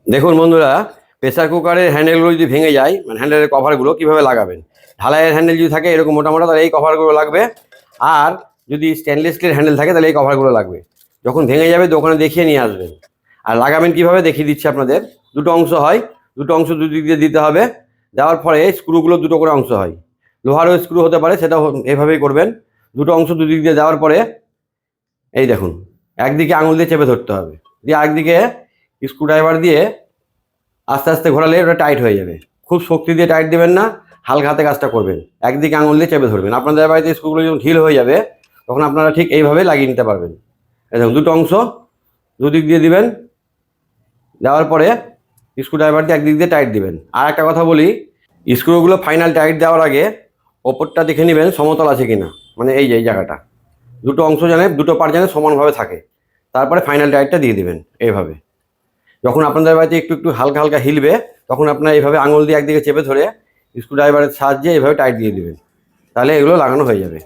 দেখুন বন্ধুরা, প্রেসার কুকারের হ্যান্ডেলগুলো যদি ভেঙে যায়, মানে হ্যান্ডেলের কভারগুলো কীভাবে লাগাবেন। ঢালাইয়ের হ্যান্ডেল যদি থাকে এরকম মোটা মোটা, তাহলে এই কভারগুলো লাগবে। আর যদি স্টেনলেস স্টিলের হ্যান্ডেল থাকে তাহলে এই কভারগুলো লাগবে। যখন ভেঙে যাবে দোকানে দেখিয়ে নিয়ে আসবেন। আর লাগাবেন কীভাবে দেখিয়ে দিচ্ছি আপনাদের। দুটো অংশ হয়, দুটো অংশ দুদিক দিয়ে দিতে হবে। দেওয়ার পরে স্ক্রুগুলো দুটো করে অংশ হয়, লোহারও স্ক্রু হতে পারে, সেটাও এভাবেই করবেন। দুটো অংশ দুদিক দিয়ে দেওয়ার পরে এই দেখুন, একদিকে আঙুল দিয়ে চেপে ধরতে হবে, দিয়ে আরেকদিকে স্ক্রুড্রাইভার দিয়ে আস্তে আস্তে ঘোরালে ওটা টাইট হয়ে যাবে। খুব শক্তি দিয়ে টাইট দেবেন না, হালকা হাতে কাজটা করবেন। একদিকে আঙুল দিয়ে চেপে ধরবেন। আপনাদের বাড়িতে স্ক্রুগুলো যখন ঢিল হয়ে যাবে তখন আপনারা ঠিক এইভাবে লাগিয়ে নিতে পারবেন। দেখুন, দুটো অংশ দুদিক দিয়ে দিবেন, দেওয়ার পরে স্ক্রুড্রাইভার দিয়ে একদিক দিয়ে টাইট দিবেন। আর একটা কথা বলি, স্ক্রুগুলো ফাইনাল টাইট দেওয়ার আগে ওপরটা দেখে নেবেন সমতল আছে কিনা, মানে এই যে এই জায়গাটা, দুটো অংশ যেন, দুটো পার্ট যেন সমানভাবে থাকে। তারপরে ফাইনাল টাইটটা দিয়ে দিবেন এইভাবে। যখন আপনাদের বাড়িতে একটু একটু হালকা হালকা হিলবে তখন আপনারা এইভাবে আঙুল দিয়ে একদিকে চেপে ধরে স্ক্রুড্রাইভারের সাহায্যে এইভাবে টাইট দিয়ে দিবেন, তাহলে এগুলো লাগানো হয়ে যাবে।